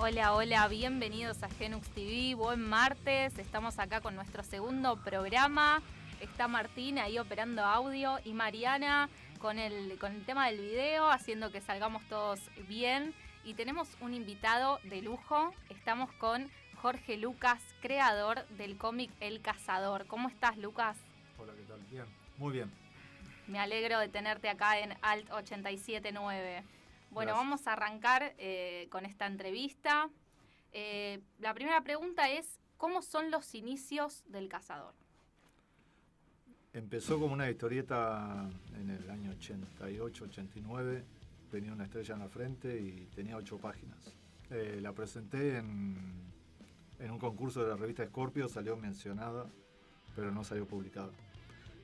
Hola, hola, bienvenidos a Genux TV, buen martes, estamos acá con nuestro segundo programa, está Martín ahí operando audio y Mariana con el tema del video, haciendo que salgamos todos bien, y tenemos un invitado de lujo, estamos con Jorge Lucas, creador del cómic El Cazador. ¿Cómo estás, Lucas? Hola, ¿qué tal? Bien, muy bien. Me alegro de tenerte acá en Alt 879. Bueno, Gracias. vamos a arrancar con esta entrevista. La primera pregunta es, ¿cómo son los inicios del Cazador? Empezó como una historieta en el año 88, 89. Tenía una estrella en la frente y tenía 8 páginas. La presenté en un concurso de la revista Scorpio, salió mencionada, pero no salió publicada.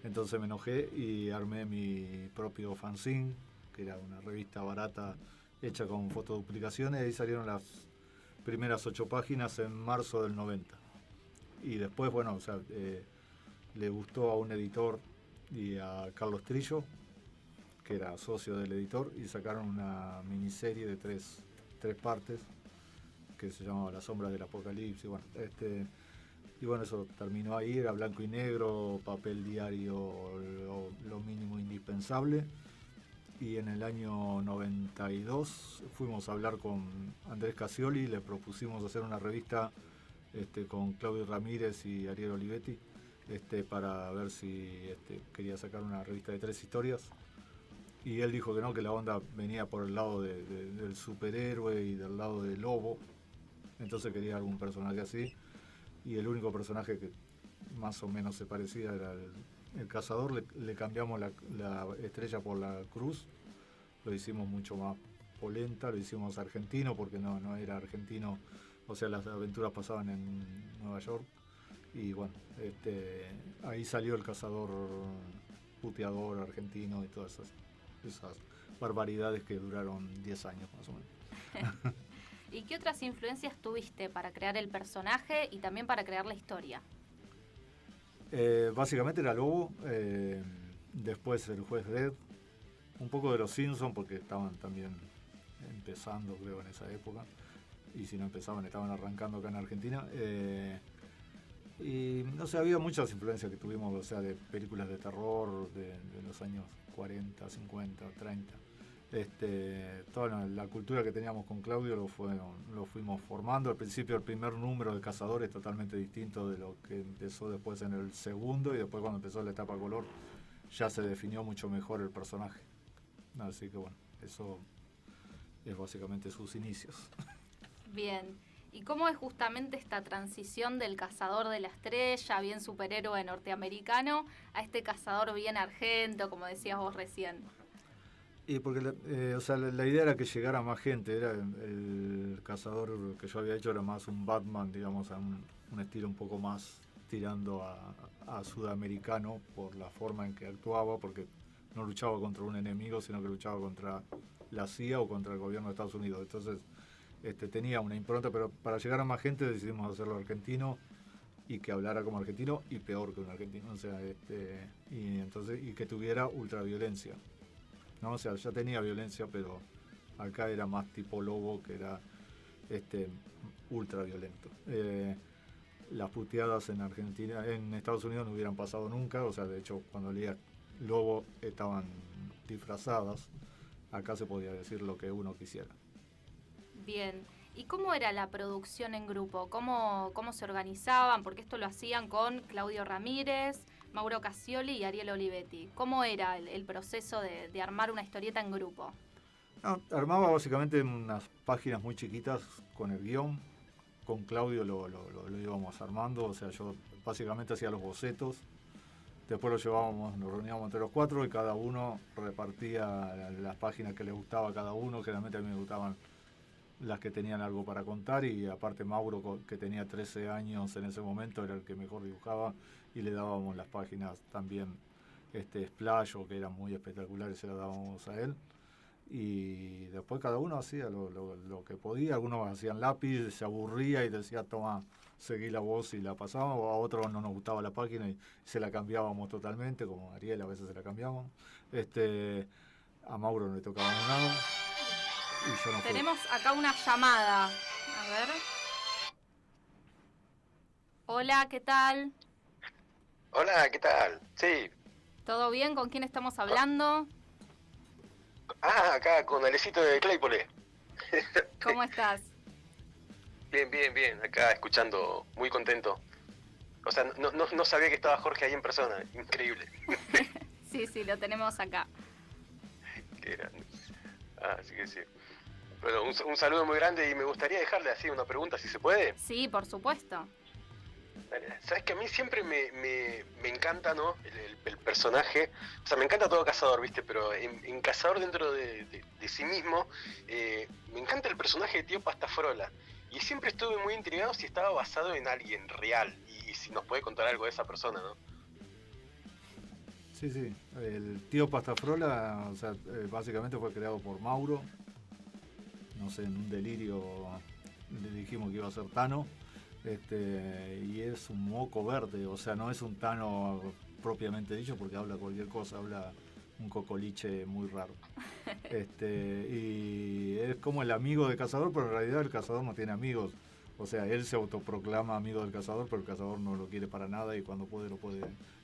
Entonces me enojé y armé mi propio fanzine, que era una revista barata hecha con fotoduplicaciones, y ahí salieron las primeras 8 páginas en marzo del 90. Y después, bueno, o sea, le gustó a un editor y a Carlos Trillo, que era socio del editor, y sacaron una miniserie de tres partes que se llamaba Las sombras del apocalipsis. Y bueno, eso terminó ahí, era blanco y negro, papel diario, lo mínimo indispensable. Y en el año 92 fuimos a hablar con Andrés Casioli, le propusimos hacer una revista con Claudio Ramírez y Ariel Olivetti, para ver si quería sacar una revista de 3 historias. Y él dijo que no, que la onda venía por el lado del superhéroe y del lado del lobo. Entonces quería algún personaje así. Y el único personaje que más o menos se parecía era el Cazador. Le cambiamos la estrella por la cruz, lo hicimos mucho más polenta, lo hicimos argentino porque no era argentino, o sea, las aventuras pasaban en Nueva York. Y bueno, ahí salió el Cazador puteador argentino y todas esas barbaridades que duraron 10 años más o menos. ¿Y qué otras influencias tuviste para crear el personaje y también para crear la historia? Básicamente era Lobo, después el Juez Dredd, un poco de los Simpsons porque estaban también empezando, creo, en esa época, y si no empezaban estaban arrancando acá en Argentina. Y no sé, había muchas influencias que tuvimos, o sea, de películas de terror de los años 40, 50, 30. Toda la cultura que teníamos con Claudio lo fuimos formando. Al principio el primer número de Cazador es totalmente distinto de lo que empezó después en el segundo, y después cuando empezó la etapa color ya se definió mucho mejor el personaje. Así que bueno, eso es básicamente sus inicios. Bien, ¿y cómo es justamente esta transición del Cazador de la estrella, bien superhéroe norteamericano, a este Cazador bien argento, como decías vos recién? Y porque la idea era que llegara más gente. Era el Cazador que yo había hecho era más un Batman, digamos, a un estilo un poco más tirando a sudamericano por la forma en que actuaba, porque no luchaba contra un enemigo, sino que luchaba contra la CIA o contra el gobierno de Estados Unidos. Entonces tenía una impronta, pero para llegar a más gente decidimos hacerlo argentino y que hablara como argentino y peor que un argentino, o sea, y que tuviera ultraviolencia. ¿No? O sea, ya tenía violencia, pero acá era más tipo Lobo, que era ultra violento. Las puteadas en Argentina, en Estados Unidos no hubieran pasado nunca, o sea, de hecho cuando leía Lobo estaban disfrazadas. Acá se podía decir lo que uno quisiera. Bien, ¿y cómo era la producción en grupo? ¿Cómo se organizaban? Porque esto lo hacían con Claudio Ramírez, Mauro Casioli y Ariel Olivetti. ¿Cómo era el proceso de armar una historieta en grupo? No, armaba básicamente unas páginas muy chiquitas con el guión. Con Claudio lo íbamos armando, o sea, yo básicamente hacía los bocetos. Después nos reuníamos entre los 4 y cada uno repartía las páginas que le gustaba a cada uno. Generalmente a mí me gustaban las que tenían algo para contar, y aparte Mauro, que tenía 13 años en ese momento, era el que mejor dibujaba, y le dábamos las páginas también splash, o que eran muy espectaculares, se las dábamos a él. Y después cada uno hacía lo que podía. Algunos hacían lápiz, se aburría y decía, toma, seguí la voz, y la pasábamos. O a otros no nos gustaba la página y se la cambiábamos totalmente, como Ariel a veces se la cambiábamos. A Mauro no le tocábamos nada. Y yo no Tenemos acá una llamada. A ver. Hola, ¿qué tal? Hola, ¿qué tal? Sí. ¿Todo bien? ¿Con quién estamos hablando? Acá con Alecito de Claypole. ¿Cómo estás? Bien, bien, bien. Acá escuchando, muy contento. O sea, no sabía que estaba Jorge ahí en persona. Increíble. Sí, lo tenemos acá. Qué grande. Así que sí. Bueno, un saludo muy grande y me gustaría dejarle así una pregunta, si se puede. Sí, por supuesto. Sabes que a mí siempre me encanta, ¿no? El personaje. O sea, me encanta todo Cazador, ¿viste? Pero en Cazador dentro de sí mismo, me encanta el personaje de Tío Pastafrola. Y siempre estuve muy intrigado si estaba basado en alguien real. Y si nos puede contar algo de esa persona, ¿no? Sí, sí. El tío Pastafrola, o sea, básicamente fue creado por Mauro. No sé, en un delirio le dijimos que iba a ser Tano. Y es un moco verde, o sea, no es un Tano propiamente dicho porque habla cualquier cosa, habla un cocoliche muy raro. Y es como el amigo del cazador, pero en realidad el cazador no tiene amigos. O sea, él se autoproclama amigo del cazador, pero el cazador no lo quiere para nada y cuando puede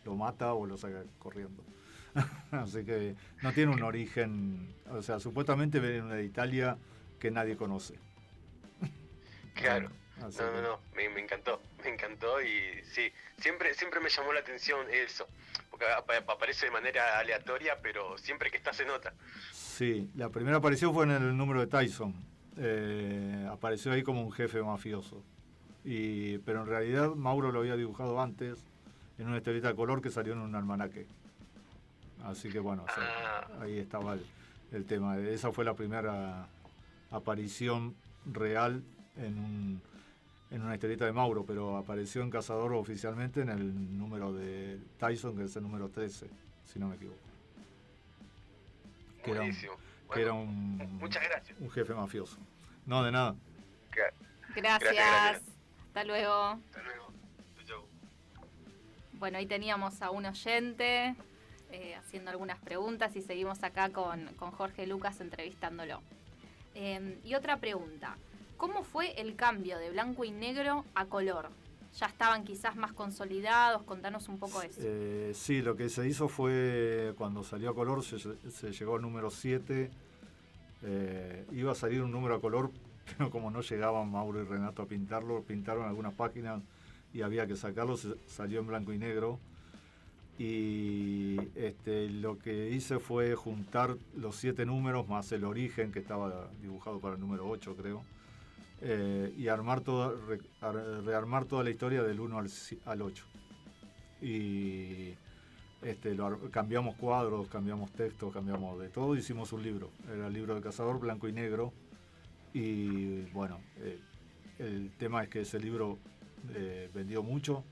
lo mata o lo saca corriendo. Así que no tiene un origen, o sea, supuestamente viene de Italia que nadie conoce. Claro. Así No, me encantó y sí, siempre me llamó la atención eso, porque aparece de manera aleatoria, pero siempre que está se nota. Sí, la primera aparición fue en el número de Tyson. Apareció ahí como un jefe mafioso. Pero en realidad Mauro lo había dibujado antes en una historieta de color que salió en un almanaque. Así que bueno, o sea, ahí estaba el tema. Esa fue la primera aparición real en una historieta de Mauro, pero apareció en Cazador oficialmente en el número de Tyson, que es el número 13, si no me equivoco. Buenísimo. Que era muchas gracias. Un jefe mafioso. No, de nada. Gracias. Hasta luego. Hasta luego. Chau. Bueno, ahí teníamos a un oyente haciendo algunas preguntas y seguimos acá con Jorge Lucas entrevistándolo. Y otra pregunta. ¿Cómo fue el cambio de blanco y negro a color? ¿Ya estaban quizás más consolidados? Contanos un poco eso. Sí, lo que se hizo fue, cuando salió a color, se llegó al número 7. Iba a salir un número a color, pero como no llegaban Mauro y Renato a pintarlo, pintaron algunas páginas y había que sacarlo, salió en blanco y negro. Y lo que hice fue juntar los 7 números más el origen, que estaba dibujado para el número 8, creo. Y rearmar toda la historia del 1 al 8. Y cambiamos cuadros, cambiamos textos, cambiamos de todo, hicimos un libro. Era el libro del cazador, blanco y negro. Y bueno, el tema es que ese libro vendió mucho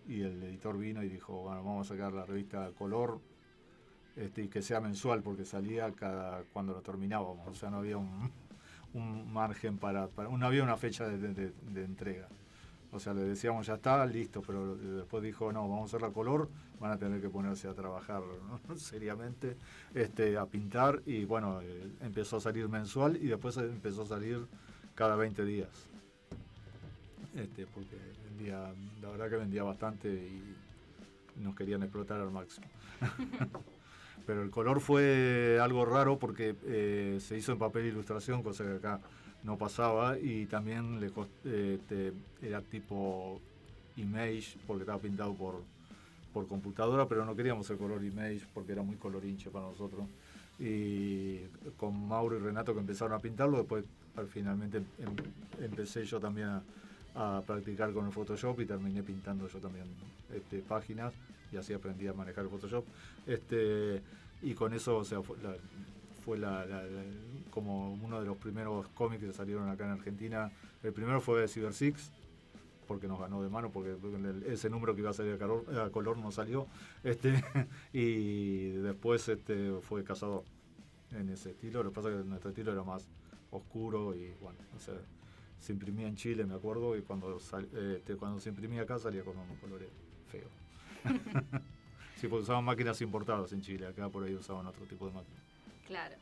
y el editor vino y dijo, bueno, vamos a sacar la revista Color y que sea mensual, porque salía cuando lo terminábamos, o sea, no había un margen no había una fecha de entrega. O sea, le decíamos ya está, listo, pero después dijo, no, vamos a hacer la Color, van a tener que ponerse a trabajar, ¿no? seriamente, a pintar, y bueno, empezó a salir mensual y después empezó a salir cada 20 días. Porque la verdad que vendía bastante y nos querían explotar al máximo. Pero el color fue algo raro porque se hizo en papel ilustración, cosa que acá no pasaba, y también era tipo image porque estaba pintado por computadora, pero no queríamos el color image porque era muy colorinche para nosotros. Y con Mauro y Renato que empezaron a pintarlo, después finalmente empecé yo también a practicar con el Photoshop y terminé pintando yo también páginas, y así aprendí a manejar el Photoshop. Y con eso, o sea, fue como uno de los primeros cómics que salieron acá en Argentina. El primero fue Cyber Six, porque nos ganó de mano, porque ese número que iba a salir a color no salió. Y después fue Cazador, en ese estilo. Lo que pasa es que nuestro estilo era más oscuro y bueno, o sea, se imprimía en Chile, me acuerdo, y cuando se imprimía acá salía con unos colores feos. Sí, porque usaban máquinas importadas en Chile, acá por ahí usaban otro tipo de máquinas. Claro.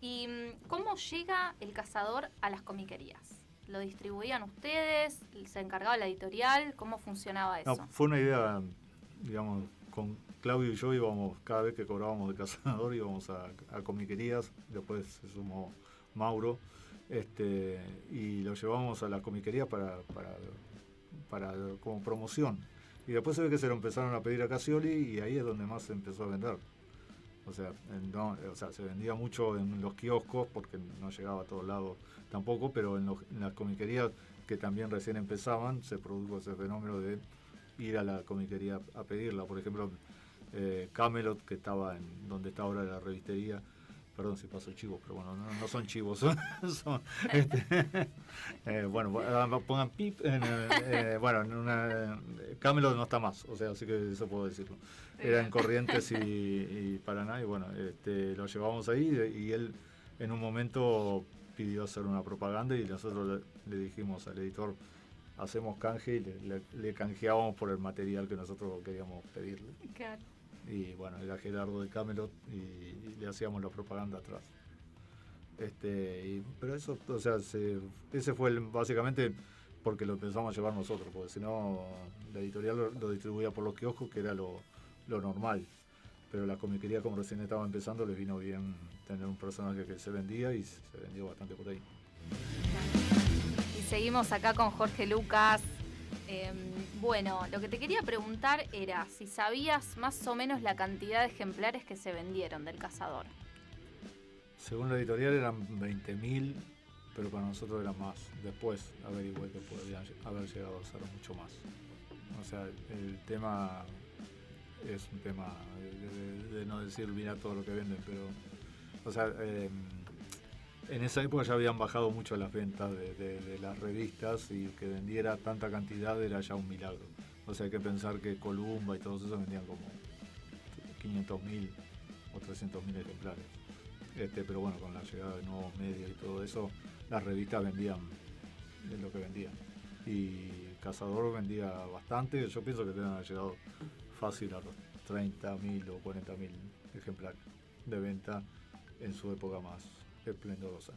¿Y cómo llega el cazador a las comiquerías? ¿Lo distribuían ustedes? ¿Se encargaba la editorial? ¿Cómo funcionaba eso? No, fue una idea, digamos, con Claudio y yo íbamos, cada vez que cobrábamos de Cazador, íbamos a comiquerías, después se sumó Mauro, y lo llevamos a la comiquería para como promoción. Y después se ve que se lo empezaron a pedir a Casioli y ahí es donde más se empezó a vender. O sea, se vendía mucho en los kioscos porque no llegaba a todos lados tampoco, pero en las comiquerías que también recién empezaban se produjo ese fenómeno de ir a la comiquería a pedirla. Por ejemplo, Camelot, que estaba en donde está ahora la revistería, perdón si paso chivos, pero bueno, no son chivos, bueno, pongan pip, Camelot no está más, o sea, así que eso puedo decirlo. Era en Corrientes y Paraná, y bueno, lo llevamos ahí y él en un momento pidió hacer una propaganda y nosotros le dijimos al editor, hacemos canje y le canjeábamos por el material que nosotros queríamos pedirle. Claro. Y bueno, era Gerardo de Camelot y le hacíamos la propaganda atrás. Pero eso, o sea, ese fue básicamente porque lo empezamos a llevar nosotros, porque si no, la editorial lo distribuía por los kioscos, que era lo normal. Pero la comiquería, como recién estaba empezando, les vino bien tener un personaje que se vendía y se vendió bastante por ahí. Y seguimos acá con Jorge Lucas. Bueno, lo que te quería preguntar era si sabías más o menos la cantidad de ejemplares que se vendieron del Cazador. Según la editorial eran 20.000, pero para nosotros eran más. Después averigué que podrían haber llegado a ser mucho más. O sea, el tema es un tema de no decir mira todo lo que venden, pero o sea, en esa época ya habían bajado mucho las ventas de las revistas y que vendiera tanta cantidad era ya un milagro. O sea, hay que pensar que Columba y todos esos vendían como 500.000 o 300.000 ejemplares. Pero bueno, con la llegada de nuevos medios y todo eso, las revistas vendían lo que vendían. Y Cazador vendía bastante, yo pienso que deben haber llegado fácil a los 30.000 o 40.000 ejemplares de venta en su época más esplendorosa.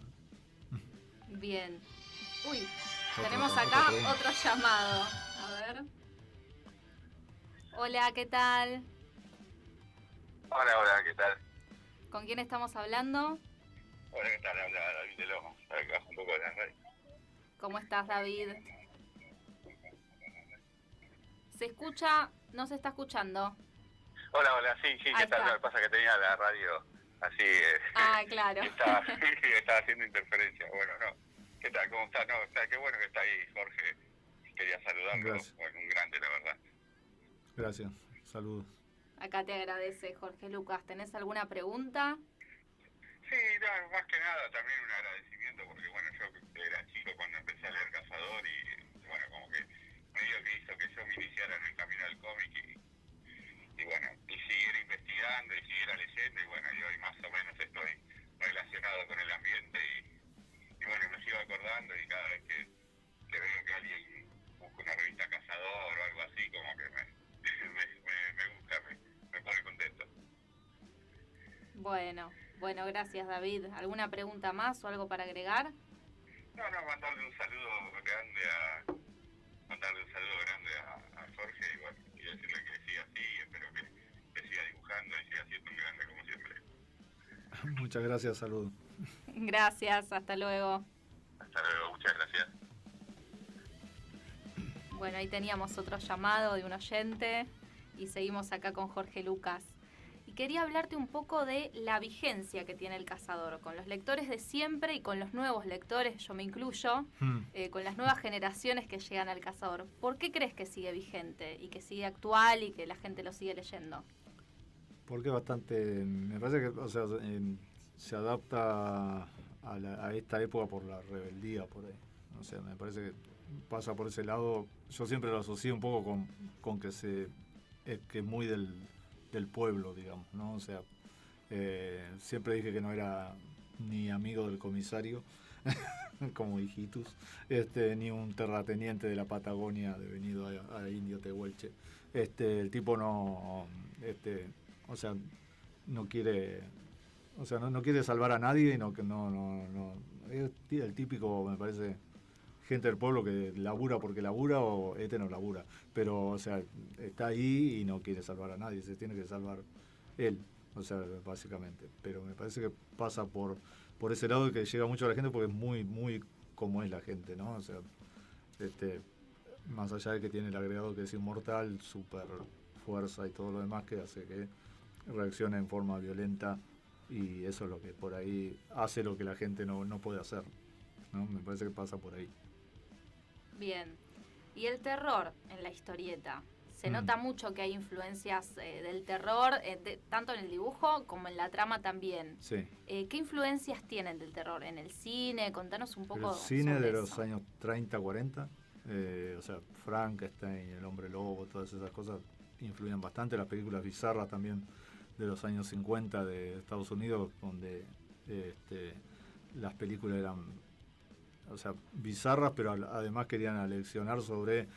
Bien. Uy, tenemos acá otro llamado. A ver. Hola, ¿qué tal? Hola, ¿qué tal? ¿Con quién estamos hablando? Hola, ¿qué tal? Habla David de Lomo, acá un poco de la radio. ¿Cómo estás, David? ¿Se escucha? ¿No se está escuchando? Hola, sí, ¿qué tal? Lo que pasa es que tenía la radio así... claro. estaba haciendo interferencia. Bueno, no. ¿Qué tal? ¿Cómo estás? No, o sea, qué bueno que está ahí, Jorge. Quería saludarlo. Gracias. Bueno, un grande, la verdad. Gracias, saludos. Acá te agradece, Jorge Lucas. ¿Tenés alguna pregunta? Sí, no, más que nada también un agradecimiento porque, bueno, yo era chico cuando empecé a leer Cazador y, bueno, como que medio que hizo que yo me iniciara en el camino del cómic y bueno, y siguiera investigando y siguiera leyendo y bueno, y hoy más o menos estoy relacionado con el ambiente y bueno, me sigo acordando y cada vez que veo que alguien busca una revista Cazador o algo así, como que me gusta, me pone contento. Bueno, gracias, David. ¿Alguna pregunta más o algo para agregar? No, mandarle un saludo grande a Jorge y bueno, y decirle que siga así y espero que siga dibujando y siga siendo un grande como siempre. Muchas gracias, saludos. Gracias, hasta luego. Hasta luego, muchas gracias. Bueno, ahí teníamos otro llamado de un oyente y seguimos acá con Jorge Lucas. Y quería hablarte un poco de la vigencia que tiene el Cazador, con los lectores de siempre y con los nuevos lectores, yo me incluyo, con las nuevas generaciones que llegan al Cazador. ¿Por qué crees que sigue vigente y que sigue actual y que la gente lo sigue leyendo? Porque bastante, me parece que, o sea, se adapta a esta época por la rebeldía, por ahí. O sea, me parece que pasa por ese lado. Yo siempre lo asocio un poco con que es muy del pueblo, digamos, ¿no? O sea, siempre dije que no era ni amigo del comisario, como hijitus, ni un terrateniente de la Patagonia devenido a Indio Tehuelche. El tipo no, o sea, no quiere, o sea, no quiere salvar a nadie, es el típico, me parece, gente del pueblo que labura porque labura o este no labura. Pero, o sea, está ahí y no quiere salvar a nadie, se tiene que salvar él, o sea, básicamente. Pero me parece que pasa por ese lado y que llega mucho a la gente porque es muy, muy como es la gente, ¿no? O sea, más allá de que tiene el agregado que es inmortal, super fuerza y todo lo demás que hace que reaccione en forma violenta, y eso es lo que por ahí hace lo que la gente no puede hacer, ¿no? Me parece que pasa por ahí. Bien. Y el terror en la historieta. Se nota mucho que hay influencias del terror, tanto en el dibujo como en la trama también. Sí. ¿Qué influencias tienen del terror en el cine? Contanos un poco. El cine sobre de los eso. años 30, 40, o sea, Frankenstein, El Hombre Lobo, todas esas cosas influyen bastante. Las películas bizarras también de los años 50 de Estados Unidos, donde las películas eran, o sea, bizarras, pero además querían aleccionar sobre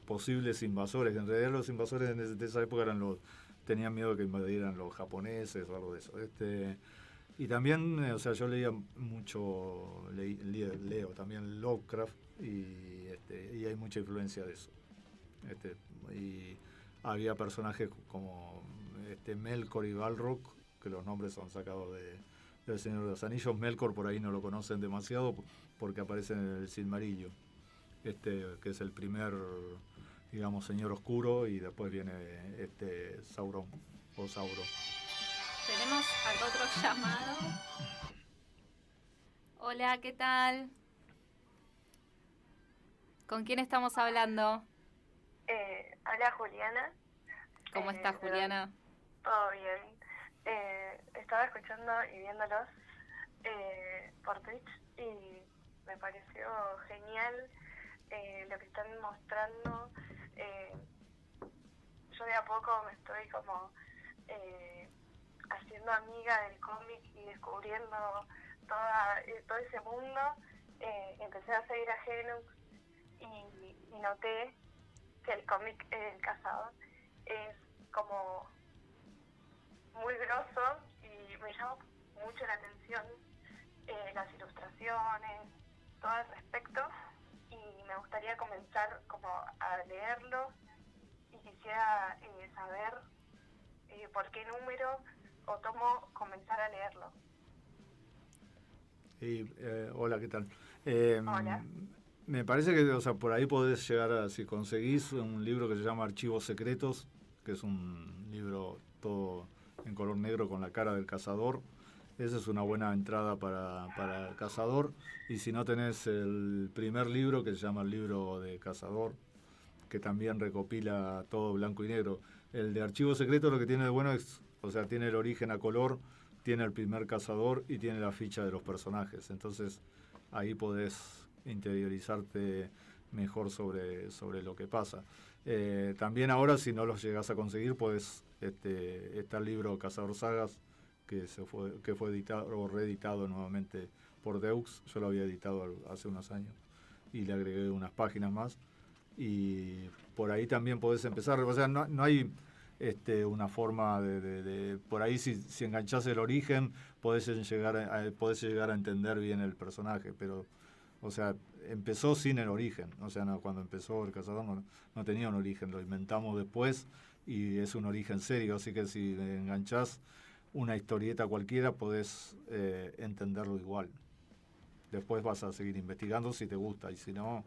posibles invasores. En realidad los invasores de esa época tenían miedo de que invadieran los japoneses o algo de eso. Y también, o sea, yo leía mucho, leo también Lovecraft, y hay mucha influencia de eso. Y había personajes como Melkor y Balrog, que los nombres son sacados del Señor de los Anillos. Melkor por ahí no lo conocen demasiado porque aparece en el Silmarillion, que es el primer, digamos, señor oscuro, y después viene Sauron o Sauron. Tenemos acá otro llamado. Hola, ¿qué tal? ¿Con quién estamos hablando? Hola, Juliana. ¿Cómo estás, Juliana? Todo bien. Estaba escuchando y viéndolos por Twitch y me pareció genial lo que están mostrando. Yo de a poco me estoy como haciendo amiga del cómic y descubriendo todo ese mundo. Empecé a seguir a Genux y noté que el cómic El Cazador es como muy grosso y me llama mucho la atención las ilustraciones, todo al respecto, y me gustaría comenzar como a leerlo y quisiera saber por qué número o tomo comenzar a leerlo. Hola, ¿qué tal? Hola. Me parece que, o sea, por ahí podés llegar a, si conseguís un libro que se llama Archivos Secretos, que es un libro todo en color negro con la cara del cazador. Esa es una buena entrada para el cazador. Y si no, tenés el primer libro que se llama el libro de Cazador, que también recopila todo blanco y negro. El de Archivos Secretos lo que tiene de bueno es, o sea, tiene el origen a color, tiene el primer cazador y tiene la ficha de los personajes. Entonces ahí podés interiorizarte mejor sobre lo que pasa. También ahora, si no los llegás a conseguir, podés, está el libro Cazador Sagas, que fue editado o reeditado nuevamente por Deux. Yo lo había editado hace unos años y le agregué unas páginas más, y por ahí también podés empezar. O sea, no hay una forma de por ahí, si enganchás el origen podés llegar a entender bien el personaje, pero, o sea, empezó sin el origen. O sea, cuando empezó El Cazador no tenía un origen, lo inventamos después y es un origen serio, así que si enganchás una historieta cualquiera podés entenderlo igual. Después vas a seguir investigando si te gusta, y si no,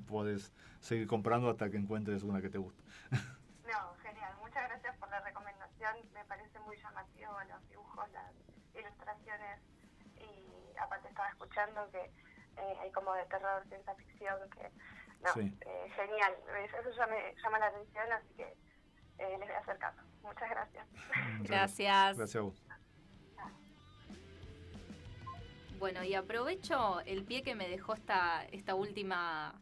podés seguir comprando hasta que encuentres una que te guste. No, genial. Muchas gracias por la recomendación. Me parece muy llamativo los dibujos, las ilustraciones, y aparte estaba escuchando que hay como de terror, ciencia ficción, que no, Sí. Genial. Eso ya me llama la atención, así que les voy a hacer caso. Muchas gracias. Gracias. Gracias a vos. Bueno, y aprovecho el pie que me dejó esta última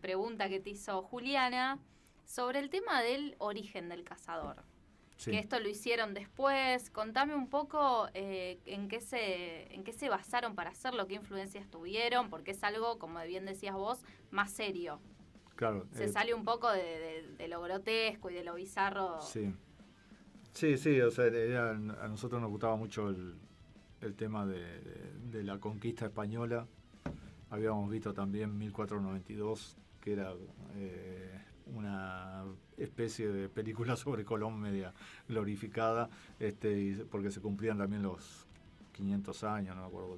pregunta que te hizo Juliana sobre el tema del origen del cazador. Sí. Que esto lo hicieron después. Contame un poco en qué se basaron para hacerlo, qué influencias tuvieron, porque es algo, como bien decías vos, más serio. Claro. Se sale un poco de lo grotesco y de lo bizarro. Sí, o sea, a nosotros nos gustaba mucho el tema de la conquista española, Habíamos visto también 1492, que era una especie de película sobre Colón media glorificada, porque se cumplían también los 500 años, no me acuerdo,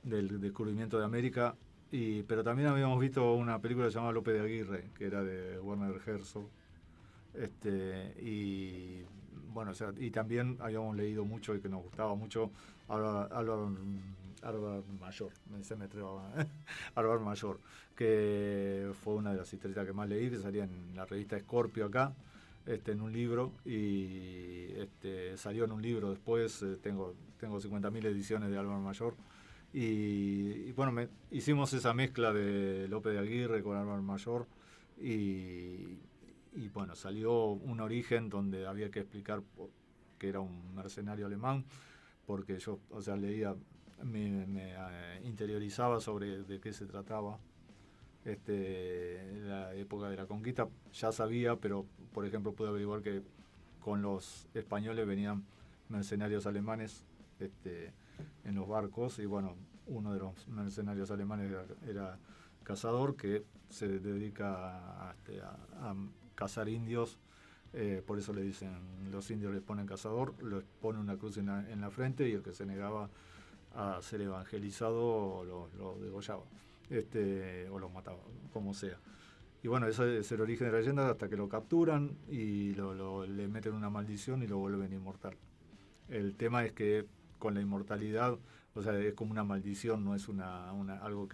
del descubrimiento de América. Pero también habíamos visto una película llamada Lope de Aguirre, que era de Werner Herzog. Y bueno, o sea, y también habíamos leído mucho y que nos gustaba mucho Álvaro Mayor, se me trababa, Álvaro Mayor, que fue una de las historietas que más leí, que salía en la revista Scorpio acá, en un libro, y salió en un libro después. Tengo 50.000 ediciones de Álvaro Mayor, y bueno, hicimos esa mezcla de Lope de Aguirre con Álvaro Mayor, y bueno, salió un origen donde había que explicar que era un mercenario alemán, porque yo, o sea, leía, me interiorizaba sobre de qué se trataba. La época de la conquista ya sabía, pero por ejemplo pude averiguar que con los españoles venían mercenarios alemanes en los barcos, y bueno, uno de los mercenarios alemanes era cazador, que se dedica a cazar indios. Por eso le dicen, los indios les ponen cazador, les pone una cruz en la frente, y el que se negaba a ser evangelizado lo degollaba, o lo mataba, como sea. Y bueno, ese es el origen de la leyenda, hasta que lo capturan y le meten una maldición y lo vuelven inmortal. El tema es que con la inmortalidad, o sea, es como una maldición, no es algo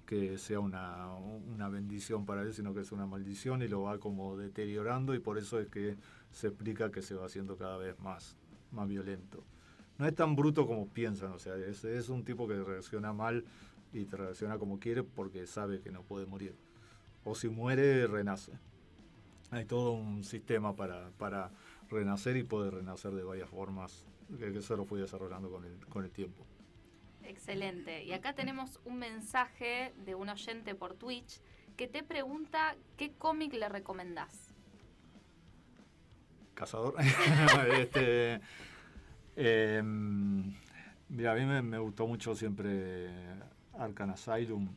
que sea una bendición para él, sino que es una maldición, y lo va como deteriorando, y por eso es que se explica que se va haciendo cada vez más violento. No es tan bruto como piensan, o sea, es un tipo que reacciona mal y te reacciona como quiere porque sabe que no puede morir. O si muere, renace. Hay todo un sistema para renacer, y puede renacer de varias formas, que se lo fui desarrollando con el tiempo. Excelente. Y acá tenemos un mensaje de un oyente por Twitch que te pregunta qué cómic le recomendás. Cazador. Mira, a mí me gustó mucho siempre Arkham Asylum,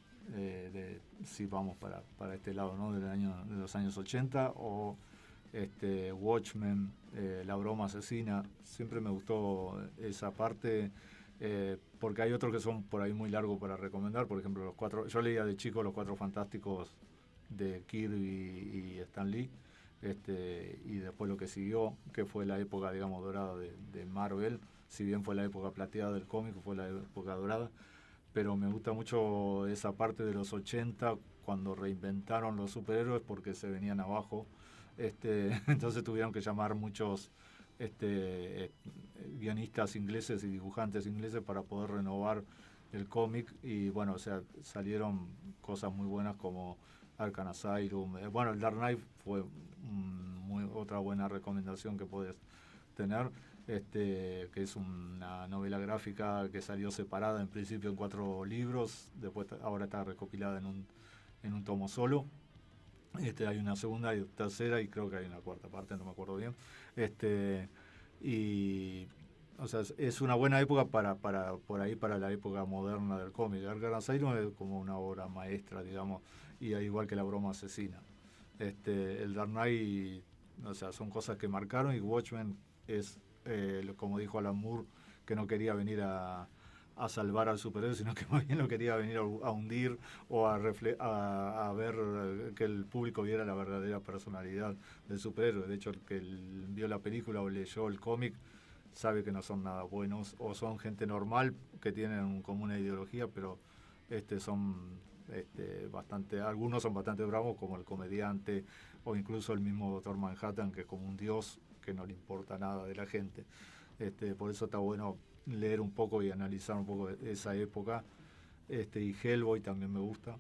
si vamos para este lado, ¿no? De los años 80, o Watchmen, La broma asesina. Siempre me gustó esa parte. Porque hay otros que son por ahí muy largos para recomendar. Por ejemplo, yo leía de chico Los Cuatro Fantásticos de Kirby y Stan Lee, y después lo que siguió, que fue la época, digamos, dorada de Marvel. Si bien fue la época plateada del cómic, fue la época dorada, pero me gusta mucho esa parte de los 80, cuando reinventaron los superhéroes porque se venían abajo. Entonces tuvieron que llamar muchos guionistas ingleses y dibujantes ingleses para poder renovar el cómic, y bueno, o sea, salieron cosas muy buenas como Arkham Asylum. Bueno, el Dark Knight fue otra buena recomendación que puedes tener, que es una novela gráfica que salió separada en principio en 4 libros, después ahora está recopilada en un tomo solo. Hay una segunda y tercera, y creo que hay una cuarta parte, no me acuerdo bien. Y o sea, es una buena época para la época moderna del cómic. Arkham Asylum es como una obra maestra, digamos, y al igual que La broma asesina. El Dark Knight, o sea, son cosas que marcaron, y Watchmen es, como dijo Alan Moore, que no quería venir a salvar al superhéroe, sino que más bien lo quería venir a hundir, o a ver que el público viera la verdadera personalidad del superhéroe. De hecho, el que vio la película o leyó el cómic sabe que no son nada buenos, o son gente normal que tienen como una ideología, pero son algunos son bastante bravos, como el comediante, o incluso el mismo Doctor Manhattan, que es como un dios que no le importa nada de la gente. Por eso está bueno leer un poco y analizar un poco esa época. Y Hellboy también me gusta.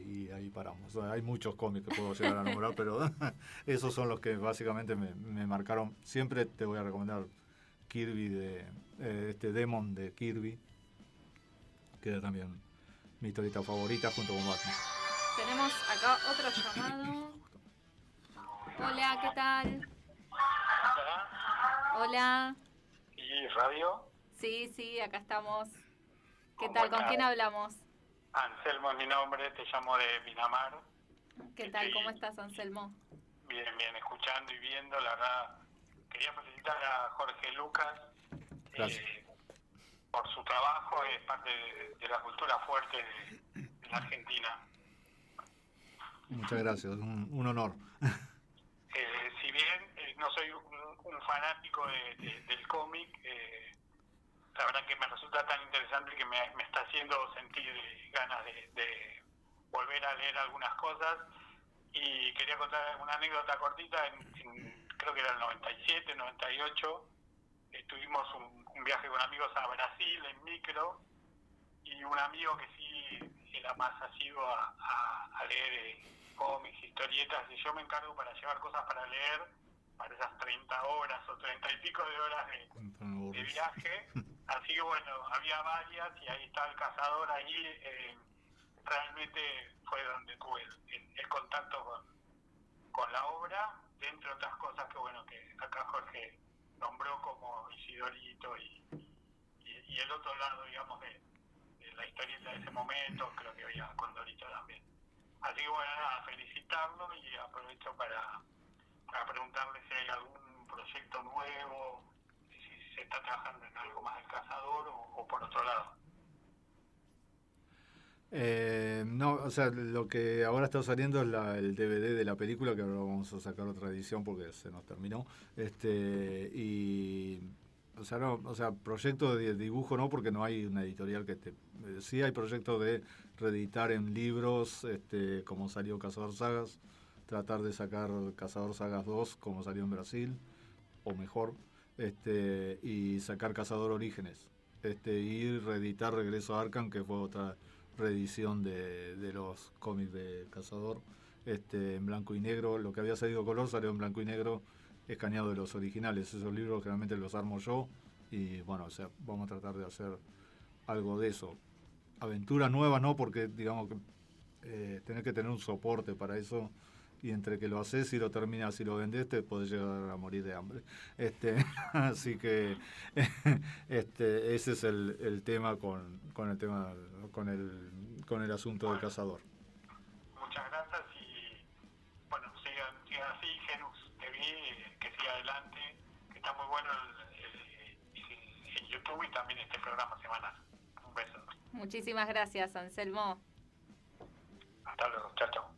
Y ahí paramos. O sea, hay muchos cómics que puedo llegar a nombrar, pero esos son los que básicamente me marcaron. Siempre te voy a recomendar Kirby, Demon de Kirby, que era también mi historieta favorita junto con Batman. Tenemos acá otro llamado. Hola, ¿qué tal? Hola. ¿Y radio? Sí, acá estamos. ¿Qué tal? ¿Con quién hablamos? Anselmo es mi nombre, te llamo de Pinamar. ¿Qué tal? ¿Cómo estás, Anselmo? Bien, escuchando y viendo, la verdad. Quería felicitar a Jorge Lucas por su trabajo, es parte de la cultura fuerte de la Argentina. Muchas gracias, un honor. Si bien no soy un fanático del cómic, la verdad que me resulta tan interesante que me está haciendo sentir ganas de volver a leer algunas cosas. Y quería contar una anécdota cortita, creo que era el 97, 98, tuvimos un viaje con amigos a Brasil en micro, y un amigo que sí era más asiduo a leer cómics, historietas, y yo me encargo para llevar cosas para leer, para esas 30 horas o 30 y pico de horas de viaje. Así que bueno, había varias, y ahí está El Cazador ahí. Realmente fue donde tuve el contacto con la obra, entre otras cosas que bueno, que acá Jorge nombró como Isidorito y el otro lado, digamos, de la historieta de ese momento, creo que había Condorito también. Así que bueno, nada, felicitarlo, y aprovecho para preguntarle si hay algún proyecto nuevo, si se está trabajando en algo más del Cazador o por otro lado. No, o sea, lo que ahora está saliendo es el DVD de la película, que ahora vamos a sacar otra edición porque se nos terminó. Y o sea, no, o sea, proyecto de dibujo no, porque no hay una editorial que sí hay proyectos de reeditar en libros, como salió Cazador Sagas, tratar de sacar Cazador Sagas 2 como salió en Brasil, o mejor, y sacar Cazador Orígenes, y reeditar Regreso a Arkham, que fue otra reedición de los cómics de Cazador, en blanco y negro. Lo que había salido color salió en blanco y negro, escaneado de los originales. Esos libros generalmente los armo yo, y bueno, o sea, vamos a tratar de hacer algo de eso. Aventuras nuevas no, porque digamos que tenés que tener un soporte para eso, y entre que lo haces y lo terminas y lo vendés, te podés llegar a morir de hambre. Así que ese es el tema con el tema con el asunto del Cazador. Muchas gracias, y bueno, sigan así, Genux TV, que siga adelante, que está muy bueno el YouTube y también este programa semanal. Un beso. Muchísimas gracias, Anselmo. Hasta luego, chao.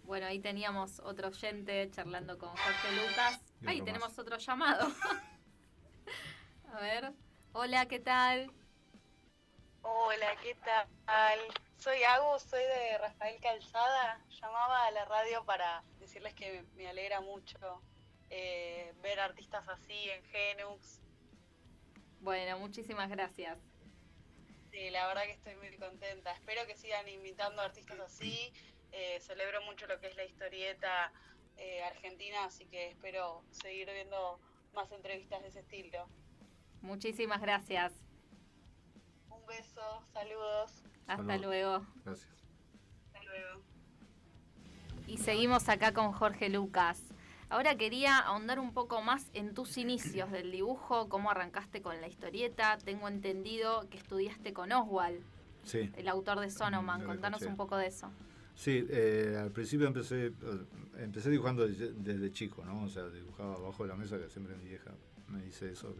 Bueno, ahí teníamos otro oyente charlando con Jorge Lucas. Ahí tenemos más. otro llamado. A ver. Hola, ¿qué tal? Hola, ¿qué tal? Soy Agus, soy de Rafael Calzada. Llamaba a la radio para decirles que me alegra mucho ver artistas así en Genux. Bueno, muchísimas gracias. Sí, la verdad que estoy muy contenta. Espero que sigan invitando artistas así. Celebro mucho lo que es la historieta argentina, así que espero seguir viendo más entrevistas de ese estilo. Muchísimas gracias. Un beso, saludos. Hasta luego. Gracias. Hasta luego. Y seguimos acá con Jorge Lucas. Ahora quería ahondar un poco más en tus inicios del dibujo, cómo arrancaste con la historieta. Tengo entendido que estudiaste con Oswald, Sí. el autor de Sonoman. Contanos un poco de eso. Sí, al principio empecé dibujando desde chico, ¿no? O sea, dibujaba abajo de la mesa, que siempre mi vieja me dice eso,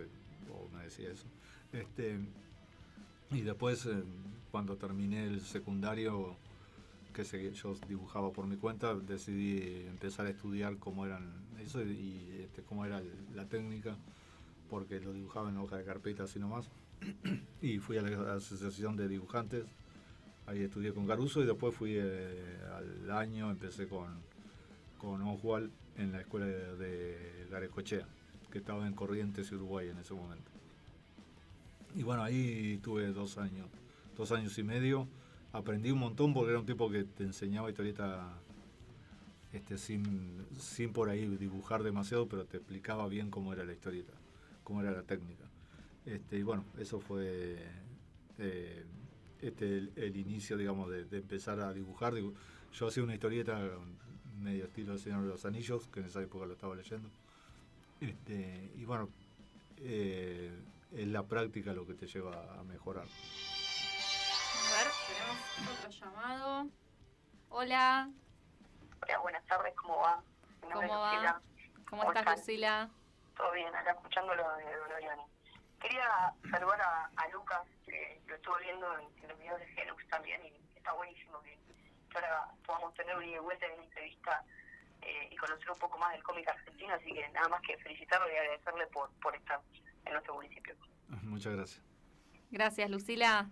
o me decía eso. Y después, cuando terminé el secundario, yo dibujaba por mi cuenta, decidí empezar a estudiar cómo eran eso y cómo era la técnica, porque lo dibujaba en hoja de carpeta así nomás. Y fui a la asociación de dibujantes. Ahí estudié con Caruso, y después fui al año, empecé con Oswald en la escuela de Larecochea, que estaba en Corrientes, Uruguay en ese momento. Y bueno, ahí tuve 2 años y medio. Aprendí un montón porque era un tipo que te enseñaba historieta sin por ahí dibujar demasiado, pero te explicaba bien cómo era la historieta, cómo era la técnica. Y bueno, eso fue el inicio, digamos, de empezar a dibujar. Yo hacía una historieta medio estilo El Señor de los Anillos, que en esa época lo estaba leyendo. Y bueno, es la práctica lo que te lleva a mejorar. A ver, tenemos otro llamado. Hola, Hola, buenas tardes, ¿cómo va? Mi nombre ¿cómo es Lucila. va? ¿Cómo estás, están? Lucila? Todo bien, acá escuchándolo de Doloriani. Quería saludar a Lucas, que lo estuve viendo en los videos de Genux también, y está buenísimo que ahora podamos tener una ida y vuelta en una entrevista y conocer un poco más del cómic argentino, así que nada más que felicitarlo y agradecerle por estar en nuestro municipio. Muchas gracias. Gracias, Lucila.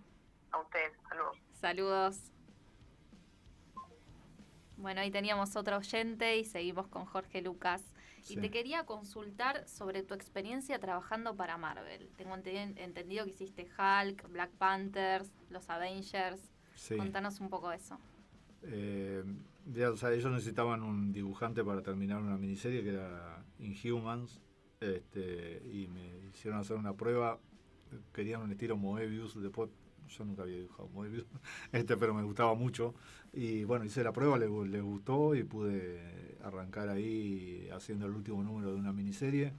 A ustedes, saludos. Saludos. Bueno, ahí teníamos otro oyente y seguimos con Jorge Lucas. Sí. Y te quería consultar sobre tu experiencia trabajando para Marvel. Tengo entendido que hiciste Hulk, Black Panthers, los Avengers. Sí. Contanos un poco eso. Ya, o sea, ellos necesitaban un dibujante para terminar una miniserie que era Inhumans, y me hicieron hacer una prueba. Querían un estilo Moebius, después yo nunca había dibujado Moebius, pero me gustaba mucho. Y bueno, hice la prueba, les gustó y pude arrancar ahí haciendo el último número de una miniserie.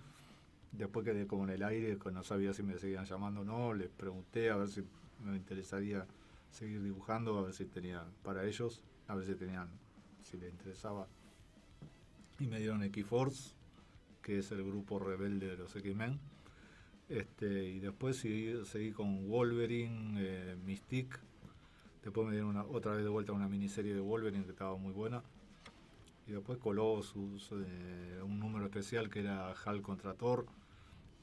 Después quedé como en el aire, no sabía si me seguían llamando o no. Les pregunté a ver si me interesaría seguir dibujando, a ver si tenían para ellos, a ver si les interesaba. Y me dieron X-Force, que es el grupo rebelde de los X-Men. Y después seguí con Wolverine, Mystique. Después me dieron otra vez de vuelta una miniserie de Wolverine que estaba muy buena. Y después Colossus, un número especial que era Hulk contra Thor.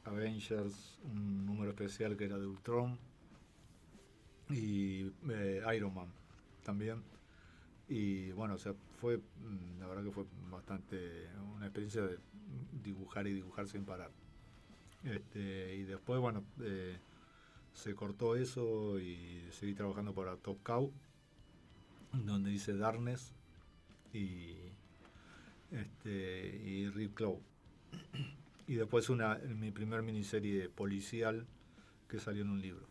Avengers, un número especial que era de Ultron. Y Iron Man también. Y bueno, o sea, la verdad que fue bastante una experiencia de dibujar y dibujar sin parar. Y después, bueno, se cortó eso y seguí trabajando para Top Cow, donde hice Darkness y Rip Claw. Y después mi primer miniserie policial que salió en un libro.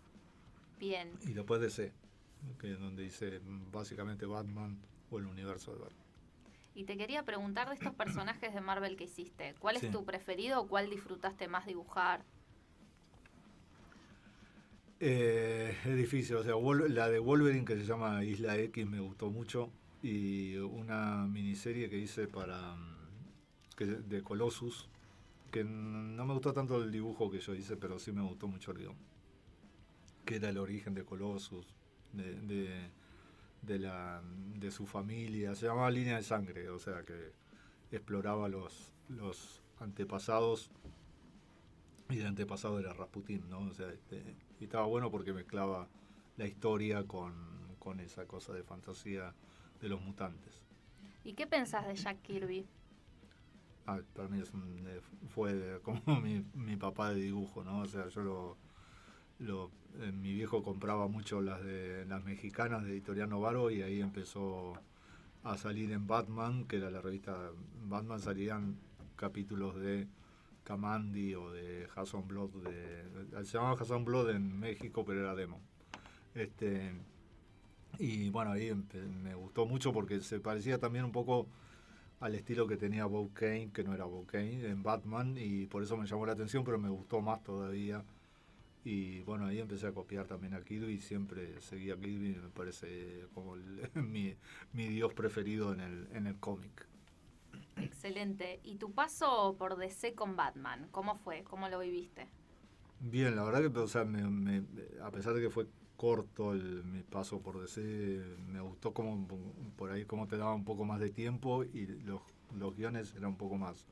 Bien. Y después DC, que es donde hice básicamente Batman o el universo de Batman. Y te quería preguntar de estos personajes de Marvel que hiciste. ¿Cuál Sí. es tu preferido o cuál disfrutaste más dibujar? Es difícil, o sea, la de Wolverine que se llama Isla X me gustó mucho. Y una miniserie que hice de Colossus, que no me gustó tanto el dibujo que yo hice, pero sí me gustó mucho el guión. Que era el origen de Colossus, de su familia. Se llamaba Línea de Sangre, o sea que exploraba los antepasados, y el antepasado era Rasputín, ¿no? O sea, y estaba bueno porque mezclaba la historia con esa cosa de fantasía de los mutantes. ¿Y qué pensás de Jack Kirby? Para mí fue como mi papá de dibujo, ¿no? O sea, yo mi viejo compraba mucho las mexicanas de Editorial Novaro, y ahí empezó a salir en Batman, que era la revista Batman, salían capítulos de Kamandi o de Jason Blood, se llamaba Jason Blood en México, pero era Demon. Y bueno, ahí me gustó mucho porque se parecía también un poco al estilo que tenía Bob Kane, que no era Bob Kane, en Batman, y por eso me llamó la atención, pero me gustó más todavía. Y bueno, ahí empecé a copiar también a Kirby, siempre seguí a Kirby, me parece como mi dios preferido en el cómic. Excelente. ¿Y tu paso por DC con Batman? ¿Cómo fue? ¿Cómo lo viviste? Bien, la verdad que, o sea, a pesar de que fue corto mi paso por DC, me gustó como por ahí como te daba un poco más de tiempo, y los guiones eran un poco más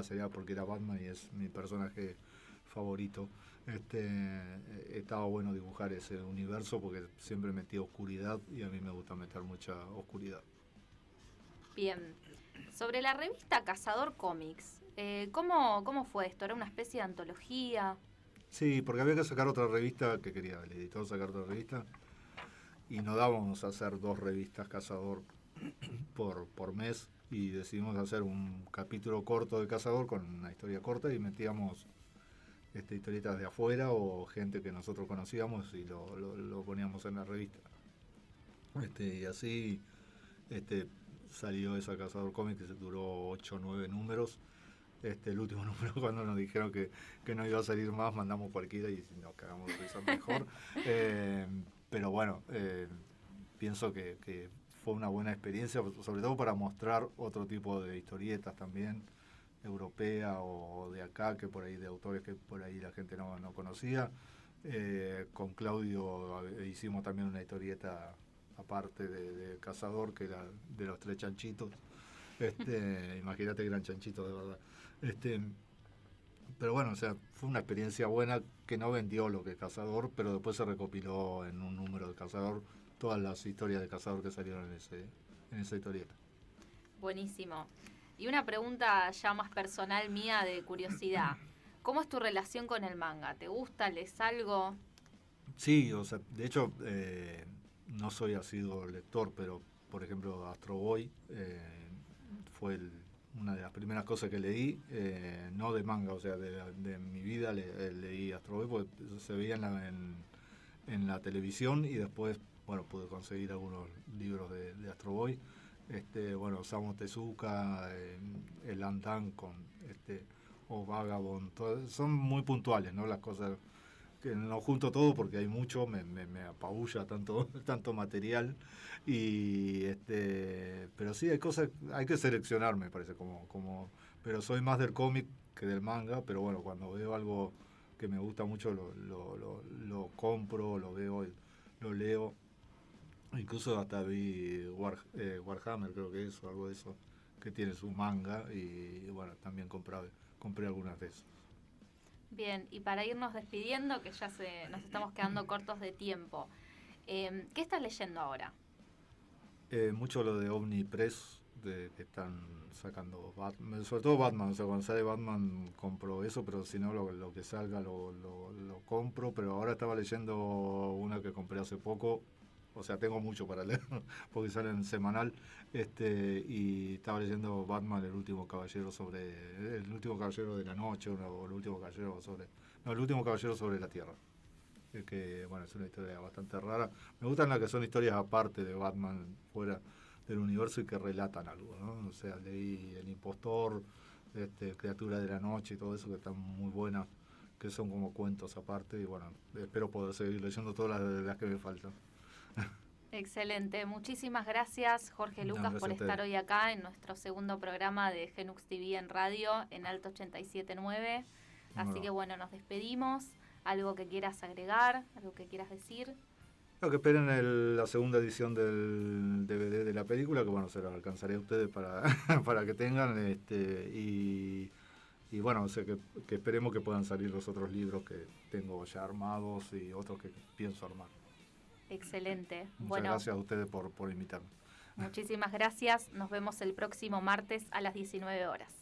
sería porque era Batman y es mi personaje favorito. Estaba bueno dibujar ese universo porque siempre metía oscuridad y a mí me gusta meter mucha oscuridad. Bien. Sobre la revista Cazador Comics, ¿cómo fue esto? ¿Era una especie de antología? Sí, porque había que sacar otra revista, que quería el editor sacar otra revista, y no dábamos a hacer 2 revistas Cazador por mes, y decidimos hacer un capítulo corto de Cazador con una historia corta, y metíamos historietas de afuera o gente que nosotros conocíamos y lo poníamos en la revista. Y así salió esa Cazador Comics, que se duró 8 o 9 números, El último número, cuando nos dijeron que no iba a salir más, mandamos cualquiera y nos cagamos de risa mejor. Pero bueno, pienso que fue una buena experiencia, sobre todo para mostrar otro tipo de historietas también, europea o de acá, que por ahí de autores que por ahí la gente no conocía. Con Claudio hicimos también una historieta aparte de Cazador, que era de los 3 chanchitos. Imagínate que eran chanchitos de verdad. Pero bueno, o sea, fue una experiencia buena que no vendió lo que es Cazador, pero después se recopiló en un número de Cazador todas las historias de Cazador que salieron en esa historieta. Buenísimo. Y una pregunta ya más personal mía de curiosidad. ¿Cómo es tu relación con el manga? ¿Te gusta? ¿Lees algo? Sí, o sea, de hecho, no soy asiduo lector, pero por ejemplo Astro Boy fue una de las primeras cosas que leí, no de manga, o sea, de mi vida leí Astro Boy porque se veía en la televisión y después, bueno, pude conseguir algunos libros de Astro Boy. Bueno, Osamu Tezuka, el Andan con o Vagabond, son muy puntuales, ¿no? Las cosas que no junto todo porque hay mucho, me apabulla tanto material pero sí hay cosas, hay que seleccionar, me parece, pero soy más del cómic que del manga, pero bueno, cuando veo algo que me gusta mucho lo compro, lo veo, lo leo. Incluso hasta vi Warhammer, creo que es, o algo de eso, que tiene su manga, y bueno, también compré algunas de esas. Bien, y para irnos despidiendo, que ya nos estamos quedando cortos de tiempo, ¿qué estás leyendo ahora? Mucho lo de Omni Press, que están sacando Batman, sobre todo Batman, o sea, cuando sale Batman compro eso, pero si no lo que salga lo compro, pero ahora estaba leyendo una que compré hace poco. O sea, tengo mucho para leer, porque salen semanal, y estaba leyendo Batman, el último caballero de la noche, o el último caballero sobre la Tierra. Que, bueno, es una historia bastante rara. Me gustan las que son historias aparte de Batman, fuera del universo, y que relatan algo, ¿no? O sea, leí El Impostor, Criatura de la Noche y todo eso, que están muy buenas, que son como cuentos aparte, y bueno, espero poder seguir leyendo todas las que me faltan. Excelente, muchísimas gracias Jorge Lucas por estar hoy acá en nuestro segundo programa de Genux TV en radio en Alto 87.9. Así que bueno, nos despedimos. ¿Algo que quieras agregar? ¿Algo que quieras decir? Lo que esperen la segunda edición del DVD de la película, que bueno, se lo alcanzaré a ustedes para que tengan, y bueno, o sea, que esperemos que puedan salir los otros libros que tengo ya armados y otros que pienso armar. Excelente. Muchas gracias a ustedes por invitarme. Muchísimas gracias. Nos vemos el próximo martes a las 19 horas.